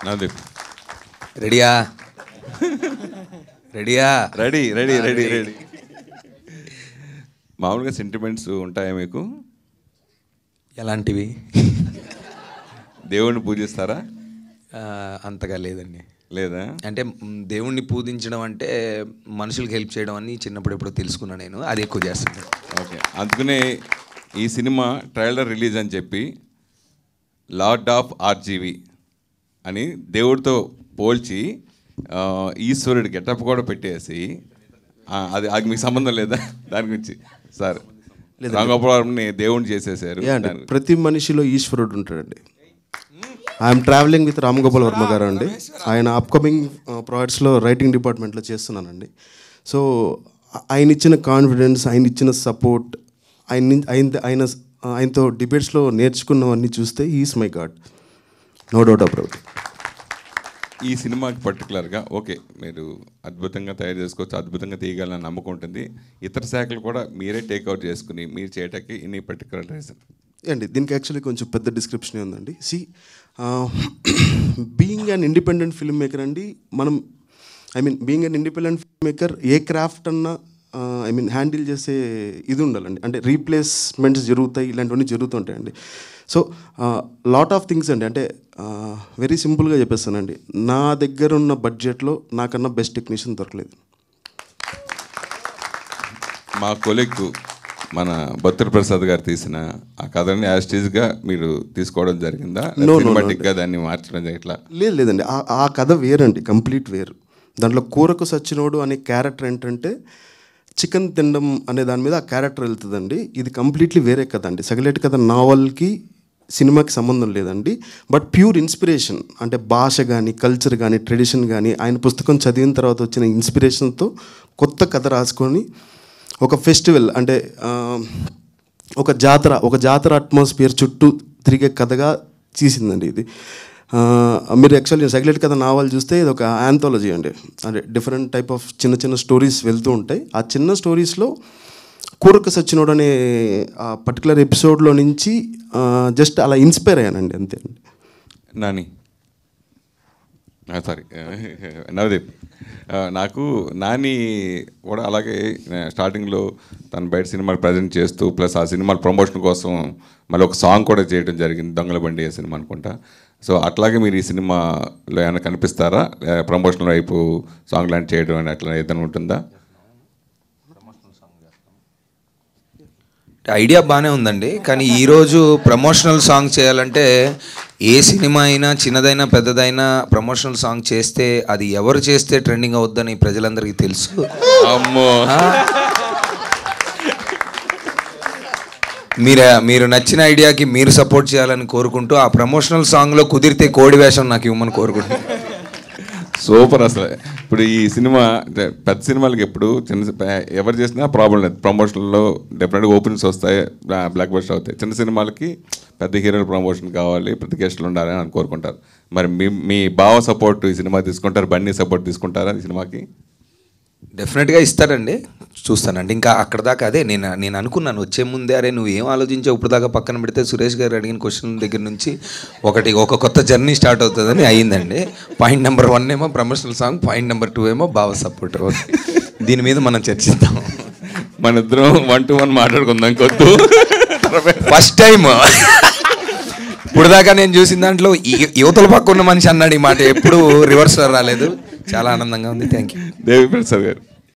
నవదీప్ రెడీయా? రెడీయా? Ready ready ready ready. మామూలుగా సెంటిమెంట్స్ ఉంటాయా మీకు? ఎలాంటివి? దేవుణ్ణి పూజిస్తారా? అంతగా లేదండి. లేదా? అంటే దేవుణ్ణి పూజించడం అంటే మనుషులకు హెల్ప్ చేయడం అని చిన్నప్పుడు ఎప్పుడో తెలుసుకున్నాను నేను. అది ఎక్కువ చేస్తాను. ఓకే, అందుకనే ఈ సినిమా ట్రైలర్ రిలీజ్ అని చెప్పి లార్డ్ ఆఫ్ ఆర్జీవి అని దేవుడితో పోల్చి ఈశ్వరుడి గెటప్ కూడా పెట్టేసి అది మీకు సంబంధం లేదా దాని గురించి? సార్ రాంగోపాలని దేవుడిని చేసేసారు. ప్రతి మనిషిలో ఈశ్వరుడు ఉంటాడండి. I'm travelling with Ram Gopal Varma గారు అండి. ఆయన అప్కమింగ్ ప్రాజెక్ట్స్లో రైటింగ్ డిపార్ట్మెంట్లో చేస్తున్నానండి. సో ఆయన ఇచ్చిన కాన్ఫిడెన్స్, ఆయన ఇచ్చిన సపోర్ట్, ఆయనతో డిబేట్స్లో నేర్చుకున్నవన్నీ చూస్తే is my God, no doubt about. ఈ సినిమాకి పర్టికులర్గా ఓకే మీరు అద్భుతంగా తయారు చేసుకోవచ్చు, అద్భుతంగా తీయగలని నమ్మకం ఉంటుంది. ఇతర శాఖలు కూడా మీరే టేక్అవుట్ చేసుకుని మీరు చేయటానికి ఎనీ పర్టికులర్ రీజన్ అండి? దీనికి యాక్చువల్లీ కొంచెం పెద్ద డిస్క్రిప్షన్ ఉందండి. Being an independent film maker అండి, మనం being an independent film maker A craft అన్నా హ్యాండిల్ చేసే ఇది ఉండాలండి. అంటే రీప్లేస్మెంట్స్ జరుగుతాయి, ఇలాంటివన్నీ జరుగుతుంటాయండి. సో లాట్ ఆఫ్ థింగ్స్ అండి. అంటే వెరీ సింపుల్గా చెప్పేస్తానండి, నా దగ్గర ఉన్న బడ్జెట్లో నాకన్నా బెస్ట్ టెక్నీషియన్ దొరకలేదు. మా కొలీగ్ మన బత్తుల ప్రసాద్ గారు తీసిన ఆ కథని యాస్టీజ్గా మీరు తీసుకోవడం జరిగిందా? సినిమాటిక్గా దాన్ని మార్చడం ఇట్లా? లేదండి, ఆ కథ వేరండి, కంప్లీట్ వేరు. దాంట్లో కూరకు సచ్చినోడు అనే క్యారెక్టర్ ఏంటంటే చికెన్ తినడం అనే దాని మీద ఆ క్యారెక్టర్ వెళ్తుందండి. ఇది కంప్లీట్లీ వేరే కథ అండి. సగలేటి కథ నావల్కి సినిమాకి సంబంధం లేదండి. బట్ ప్యూర్ ఇన్స్పిరేషన్, అంటే భాష కానీ కల్చర్ కానీ ట్రెడిషన్ కానీ ఆయన పుస్తకం చదివిన తర్వాత వచ్చిన ఇన్స్పిరేషన్తో కొత్త కథ రాసుకొని ఒక ఫెస్టివల్, అంటే ఒక జాతర అట్మాస్ఫియర్ చుట్టూ తిరిగే కథగా తీసిందండి ఇది. మీరు యాక్చువల్లీ సైలెంట్ కథ నావల్ చూస్తే ఇది ఒక ఆంథాలజీ అండి. అంటే డిఫరెంట్ టైప్ ఆఫ్ చిన్న చిన్న స్టోరీస్ వెళ్తూ ఉంటాయి. ఆ చిన్న స్టోరీస్లో కూరకు సచ్చినోడు అనే ఆ పర్టికులర్ ఎపిసోడ్లో నుంచి జస్ట్ అలా ఇన్స్పైర్ అయ్యానండి, అంతే అండి. నాని సారీ నవదీప్, నాకు నాని కూడా అలాగే స్టార్టింగ్లో తను బయట సినిమాలు ప్రజెంట్ చేస్తూ ప్లస్ ఆ సినిమాల ప్రమోషన్ కోసం మళ్ళీ ఒక సాంగ్ కూడా చేయడం జరిగింది, దొంగల బండి ఏ సినిమా అనుకుంటా. సో అట్లాగే మీరు ఈ సినిమాలో ఏమైనా కనిపిస్తారా? ప్రమోషనల్ వైపు సాంగ్ లాంటి చేయడం అని అట్లా ఏదైనా ఉంటుందా? ఐడియా బాగానే ఉందండి, కానీ ఈరోజు ప్రమోషనల్ సాంగ్ చేయాలంటే ఏ సినిమా అయినా చిన్నదైనా పెద్దదైనా ప్రమోషనల్ సాంగ్ చేస్తే అది ఎవరు చేస్తే ట్రెండింగ్ అవుద్దని ప్రజలందరికీ తెలుసు. అమ్మో, మీరు నచ్చిన ఐడియాకి మీరు సపోర్ట్ చేయాలని కోరుకుంటూ ఆ ప్రమోషనల్ సాంగ్లో కుదిరితే కోడి వేషం నాకు ఇవ్వమని కోరుకుంటున్నాను. సూపర్. అసలు ఇప్పుడు ఈ సినిమా పెద్ద సినిమాలకి ఎప్పుడు ఎవరు చేసినా ప్రాబ్లం లేదు, ప్రమోషన్లో డెఫినెట్గా ఓపెనింగ్స్ వస్తాయి, బ్లాక్ బస్టర్ అవుతాయి. చిన్న సినిమాలకి పెద్ద హీరోల ప్రమోషన్ కావాలి, పెద్ద గెస్టులు ఉండాలి అని కోరుకుంటారు. మరి మీ బావ సపోర్ట్ ఈ సినిమా తీసుకుంటారు, బన్నీ సపోర్ట్ తీసుకుంటారా ఈ సినిమాకి? డెఫినెట్గా ఇస్తారండి, చూస్తానండి. ఇంకా అక్కడ దాకా అదే నేను అనుకున్నాను వచ్చే ముందే, అరే నువ్వు ఏం ఆలోచించావు ఇప్పుడు దాకా పక్కన పెడితే సురేష్ గారు అడిగిన క్వశ్చన్ దగ్గర నుంచి ఒక కొత్త జర్నీ స్టార్ట్ అవుతుందని అయ్యిందండి. పాయింట్ నెంబర్ 1 ఏమో ప్రమోషనల్ సాంగ్, పాయింట్ నెంబర్ 2 ఏమో బావ సపోర్ట్. దీని మీద మనం చర్చిద్దాం. మన ఇద్దరం 1-to-1 మాట్లాడుకుందాం కొద్దు. ఫస్ట్ టైం ఇప్పుడు దాకా నేను చూసిన దాంట్లో యువతల పక్క ఉన్న మనిషి అన్నాడు ఈ మాట, ఎప్పుడు రివర్స్ రాలేదు. చాలా ఆనందంగా ఉంది. Thank you. దేవి ప్రసాద్ గారు.